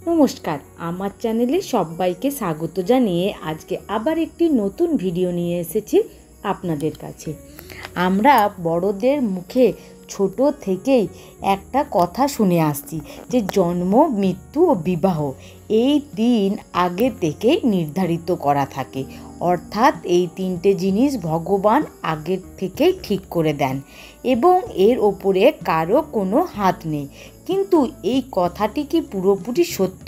নমস্কার, আমার চ্যানেলে সবাইকে স্বাগত জানিয়ে আজকে আবার একটি নতুন ভিডিও নিয়ে এসেছি আপনাদের কাছে। আমরা বড়দের মুখে ছোট থেকেই একটা কথা শুনে আসছি যে জন্ম, মৃত্যু ও বিবাহ এই দিন আগে থেকেই নির্ধারিত করা থাকে, অর্থাৎ এই তিনটে জিনিস ভগবান আগের থেকেই ঠিক করে দেন এবং এর ওপরে কারো কোনো হাত নেই। কিন্তু এই কথাটি কি পুরোপুরি সত্য?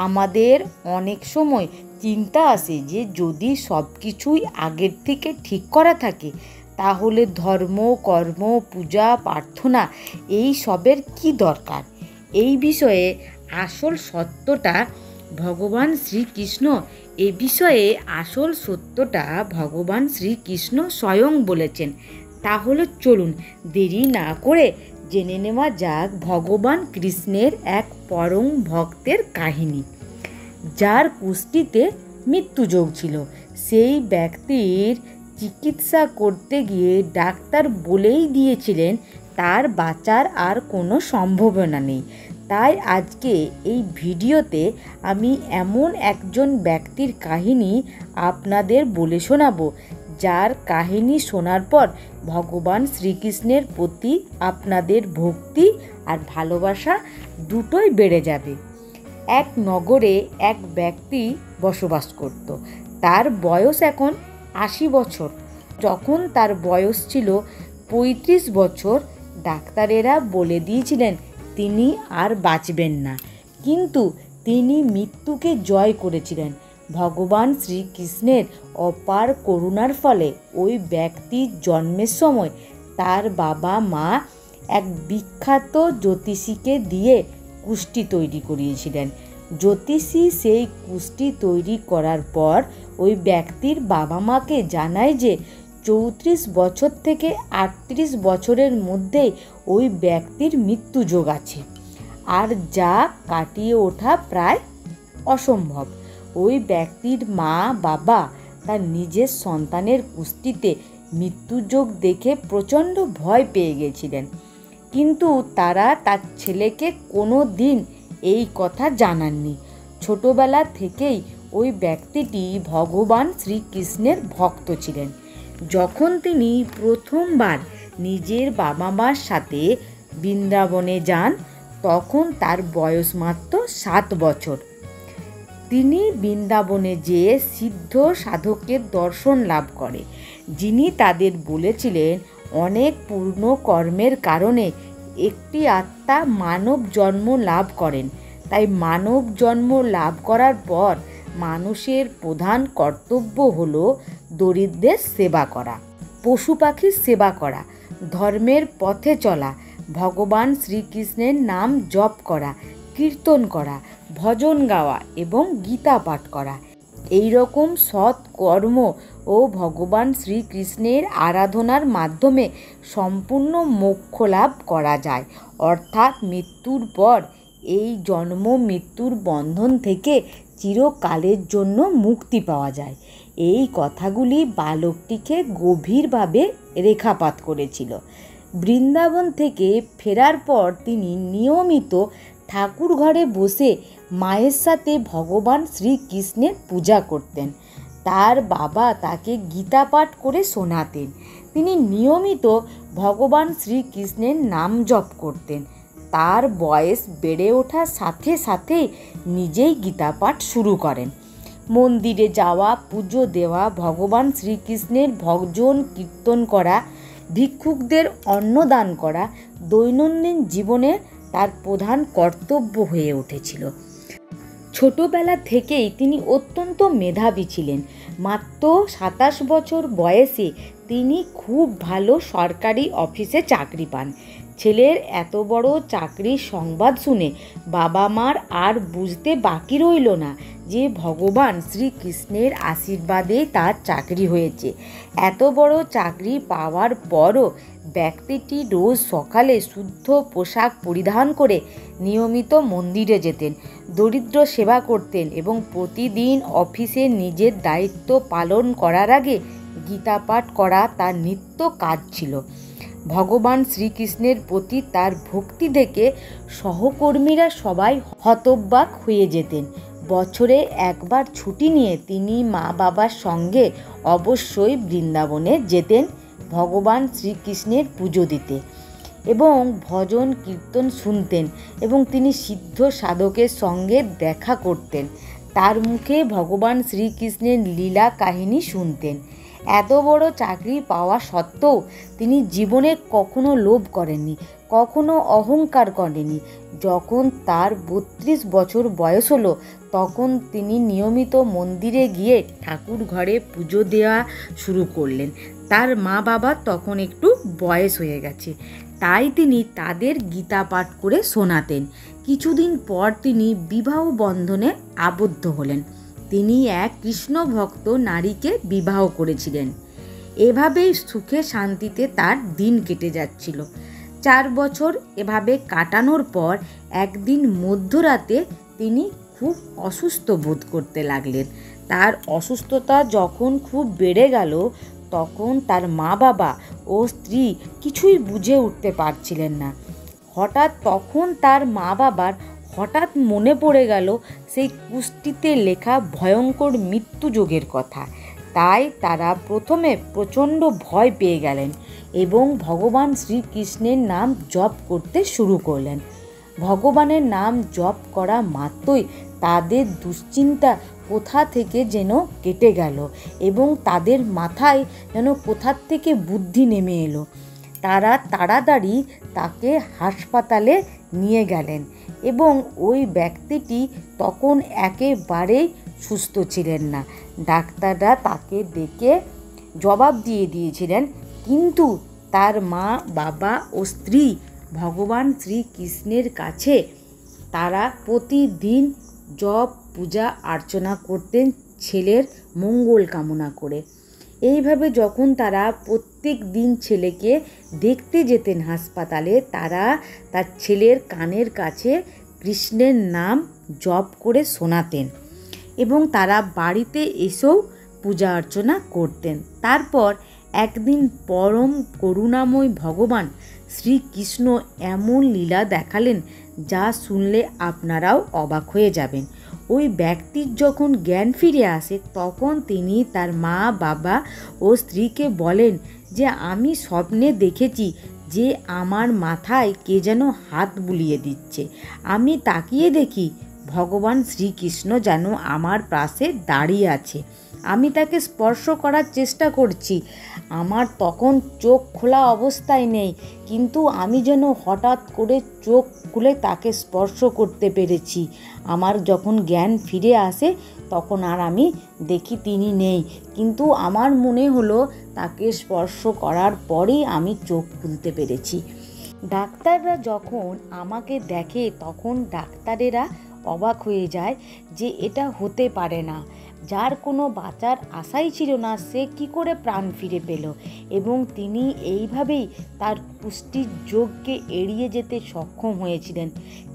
আমাদের অনেক সময় চিন্তা আসে যে যদি সব কিছুই আগের থেকে ঠিক করা থাকে তাহলে ধর্ম, কর্ম, পূজা, প্রার্থনা এই সবের কি দরকার? এই বিষয়ে আসল সত্যটা ভগবান শ্রীকৃষ্ণ ভগবান শ্রীকৃষ্ণ স্বয়ং বলেছেন। তাহলে চলুন দেরি না করে জেনে নেওয়া যাক ভগবান কৃষ্ণের এক পরম ভক্তের কাহিনী, যার কুষ্ঠিতে মৃত্যুযোগ ছিল। সেই ব্যক্তির চিকিৎসা করতে গিয়ে ডাক্তার বলেই দিয়েছিলেন তার বাঁচার আর কোনো সম্ভাবনা নেই। তাই আজকে এই ভিডিওতে আমি এমন একজন ব্যক্তির কাহিনী আপনাদের বলে শোনাবো, যার কাহিনী শোনার পর ভগবান শ্রীকৃষ্ণের প্রতি আপনাদের ভক্তি আর ভালোবাসা দুটোই বেড়ে যাবে। এক নগরে এক ব্যক্তি বসবাস করত। তার বয়স এখন ৮০ বছর। যখন তার বয়স ছিল ৩৫ বছর, ডাক্তারেরা বলে দিয়েছিলেন তিনি আর বাঁচবেন না। কিন্তু তিনি মৃত্যুকে জয় করেছিলেন। ভগবান শ্রীকৃষ্ণের অপার করুণার ফলে ওই ব্যক্তির জন্মের সময় তার বাবা মা এক বিখ্যাত জ্যোতিষীকে দিয়ে কুষ্ঠি তৈরি করিয়েছিলেন। জ্যোতিষী সেই কুষ্ঠি তৈরি করার পর ওই ব্যক্তির বাবা মাকে জানায় যে ৩৪ বছর থেকে ৩৮ বছরের মধ্যেই ওই ব্যক্তির মৃত্যুযোগ আছে, আর যা কাটিয়ে ওঠা প্রায় অসম্ভব। ওই ব্যক্তির মা বাবা তার নিজের সন্তানের কুষ্ঠিতে মৃত্যুযোগ দেখে প্রচণ্ড ভয় পেয়ে গেছিলেন, কিন্তু তারা তার ছেলেকে কোনো দিন এই কথা জানাননি। ছোটবেলা থেকেই ওই ব্যক্তিটি ভগবান শ্রীকৃষ্ণের ভক্ত ছিলেন। যখন তিনি প্রথমবার নিজের বাবা মার সাথে বৃন্দাবনে যান, তখন তার বয়স মাত্র ৭ বছর। তিনি বৃন্দাবনে যেয়ে সিদ্ধ সাধকের দর্শন লাভ করে, যিনি তাদের বলেছিলেন অনেক পূর্ণ কর্মের কারণে একটি আত্মা মানব জন্ম লাভ করেন। তাই মানব জন্ম লাভ করার পর মানুষের প্রধান কর্তব্য হলো দরিদ্রের সেবা করা, পশু পাখির সেবা করা, ধর্মের পথে চলা, ভগবান শ্রীকৃষ্ণের নাম জপ করা, কীর্তন করা, ভজন গাওয়া এবং গীতা পাঠ করা। এই রকম সৎ কর্ম ও ভগবান শ্রীকৃষ্ণের আরাধনার মাধ্যমে সম্পূর্ণ মোক্ষ লাভ করা যায়, অর্থাৎ মৃত্যুর পর এই জন্ম মৃত্যুর বন্ধন থেকে চিরকালের জন্য মুক্তি পাওয়া যায়। এই কথাগুলি বালকটিকে গভীরভাবে রেখাপাত করেছিল। বৃন্দাবন থেকে ফেরার পর তিনি নিয়মিত ঠাকুর ঘরে বসে মায়ের সাথে ভগবান শ্রীকৃষ্ণের পূজা করতেন। তার বাবা তাকে গীতা পাঠ করে শোনাতেন। তিনি নিয়মিত ভগবান শ্রীকৃষ্ণের নাম জপ করতেন। তার বয়স বেড়ে ওঠার সাথে সাথে নিজেই গীতা পাঠ শুরু করেন। মন্দিরে যাওয়া, পুজো দেওয়া, ভগবান শ্রীকৃষ্ণের ভজন কীর্তন করা, ভিক্ষুকদের অন্নদান করা দৈনন্দিন জীবনে তার প্রধান কর্তব্য হয়ে উঠেছিল। ছোটবেলা থেকেই তিনি অত্যন্ত মেধাবী ছিলেন। মাত্র ২৭ বছর বয়সে তিনি খুব ভালো সরকারি অফিসে চাকরি পান। ছেলের এত বড় চাকরির সংবাদ শুনে বাবা মার আর বুঝতে বাকি রইল না যে ভগবান শ্রীকৃষ্ণের আশীর্বাদে তার চাকরি হয়েছে। এত বড় চাকরি পাওয়ার পরও ব্যক্তিটি রোজ সকালে শুদ্ধ পোশাক পরিধান করে নিয়মিত মন্দিরে যেতেন, দরিদ্র সেবা করতেন এবং প্রতিদিন অফিসে নিজের দায়িত্ব পালন করার আগে গীতা পাঠ করা তার নিত্য কাজ ছিল। ভগবান শ্রীকৃষ্ণের প্রতি তার ভক্তি দেখে সহকর্মীরা সবাই হতবাক হয়ে যেতেন। বছরে একবার ছুটি নিয়ে তিনি মা বাবার সঙ্গে অবশ্যই বৃন্দাবনে যেতেন ভগবান শ্রীকৃষ্ণের পুজো দিতে এবং ভজন কীর্তন শুনতেন এবং তিনি সিদ্ধ সাধকের সঙ্গে দেখা করতেন। তার মুখে ভগবান শ্রীকৃষ্ণের লীলা কাহিনী শুনতেন। এত বড় চাকরি পাওয়া সত্ত্বেও তিনি জীবনে কখনো লোভ করেননি, কখনো অহংকার করেননি। যখন তার 32 বছর বয়স হলো তখন তিনি নিয়মিত মন্দিরে গিয়ে ঠাকুর ঘরে পুজো দেওয়া শুরু করলেন। তার মা বাবা তখন একটু বয়স হয়ে গেছে, তাই তিনি তাদের গীতা পাঠ করে শোনাতেন। কিছুদিন পর তিনি বিবাহ বন্ধনে আবদ্ধ হলেন। তিনি এক কৃষ্ণ ভক্ত নারীকে বিবাহ করেছিলেন। এভাবেই সুখে শান্তিতে তার দিন কেটে যাচ্ছিল। 4 বছর এভাবে কাটানোর পর একদিন মধ্যরাতে তিনি খুব অসুস্থ বোধ করতে লাগলেন। তার অসুস্থতা যখন খুব বেড়ে গেল তখন তার মা বাবা ও স্ত্রী কিছুই বুঝে উঠতে পারছিলেন না। হঠাৎ তখন তার মা বাবার হঠাৎ মনে পড়ে গেল সেই কুষ্টিতে লেখা ভয়ঙ্কর মৃত্যুযোগের কথা। তাই তারা প্রথমে প্রচণ্ড ভয় পেয়ে গেলেন এবং ভগবান শ্রীকৃষ্ণের নাম জপ করতে শুরু করলেন। ভগবানের নাম জপ করা মাত্রই তাদের দুশ্চিন্তা কোথা থেকে যেন কেটে গেল এবং তাদের মাথায় যেন কোথার থেকে বুদ্ধি নেমে এলো। তারা তাড়াতাড়ি তাকে হাসপাতালে নিয়ে গেলেন এবং ওই ব্যক্তিটি তখন একেবারেই সুস্থ ছিলেন না। ডাক্তাররা তাকে দেখে জবাব দিয়ে দিয়েছিলেন, কিন্তু তার মা বাবা ও স্ত্রী ভগবান শ্রীকৃষ্ণের কাছে তারা প্রতিদিন জপ পূজা অর্চনা করতেন ছেলের মঙ্গল কামনা করে। এইভাবে যখন তারা প্রত্যেক দিন ছেলেকে দেখতে যেতেন হাসপাতালে, তারা তার ছেলের কানের কাছে কৃষ্ণের নাম জপ করে শোনাতেন এবং তারা বাড়িতে এসেও পূজা অর্চনা করতেন। তারপর একদিন পরম করুণাময় ভগবান শ্রীকৃষ্ণ এমন লীলা দেখালেন যা শুনলে আপনারাও অবাক হয়ে যাবেন। ওই ব্যক্তির যখন জ্ঞান ফিরে আসে তখন তিনি তার মা বাবা ও স্ত্রীকে বলেন যে আমি স্বপ্নে দেখেছি যে আমার মাথায় কে যেন হাত বুলিয়ে দিচ্ছে। আমি তাকিয়ে দেখি ভগবান শ্রীকৃষ্ণ যেন আমার পাশে দাঁড়িয়ে আছে। আমি তাকে স্পর্শ করার চেষ্টা করছি। আমার তখন চোখ খোলা অবস্থায় নেই, কিন্তু আমি যেন হঠাৎ করে চোখ খুলে তাকে স্পর্শ করতে পেরেছি। আমার যখন জ্ঞান ফিরে আসে তখন আর আমি দেখি তিনি নেই, কিন্তু আমার মনে হলো তাকে স্পর্শ করার পরেই আমি চোখ খুলতে পেরেছি। ডাক্তাররা যখন আমাকে দেখে তখন ডাক্তারেরা অবাক হয়ে যায় যে এটা হতে পারে না। যার কোনো বাঁচার আশাই ছিল না সে কি করে প্রাণ ফিরে পেল, এবং তিনি এইভাবেই তার পুষ্টির যোগকে এড়িয়ে যেতে সক্ষম হয়েছিলেন।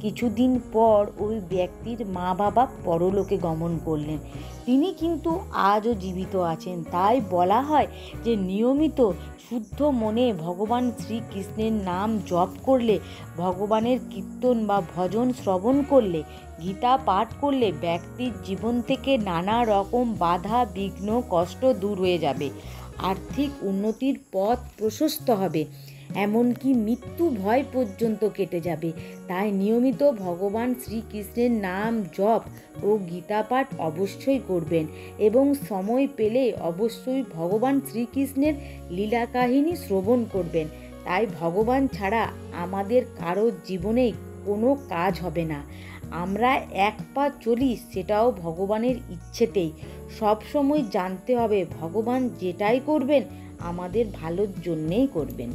কিছুদিন পর ওই ব্যক্তির মা বাবা পরলোকে গমন করলেন। তিনি কিন্তু আজও জীবিত আছেন। তাই বলা হয় যে নিয়মিত শুদ্ধ মনে ভগবান শ্রীকৃষ্ণের নাম জপ করলে, ভগবানের কীর্তন বা ভজন শ্রবণ করলে, গীতা পাঠ করলে ব্যক্তির জীবন থেকে নানা রকম বাধা বিঘ্ন কষ্ট দূর হয়ে যাবে, আর্থিক উন্নতির পথ প্রশস্ত হবে, এমনকি মৃত্যু ভয় পর্যন্ত কেটে যাবে। তাই নিয়মিত ভগবান শ্রীকৃষ্ণের নাম জপ ও গীতা পাঠ অবশ্যই করবেন এবং সময় পেলে অবশ্যই ভগবান শ্রীকৃষ্ণের লীলা কাহিনী শ্রবণ করবেন। তাই ভগবান ছাড়া আমাদের কারোর জীবনেই কোনো কাজ হবে না। আমরা এক পা চলি সেটাও ভগবানের ইচ্ছেতেই। সবসময় জানতে হবে ভগবান যেটাই করবেন আমাদের ভালোর জন্যেই করবেন।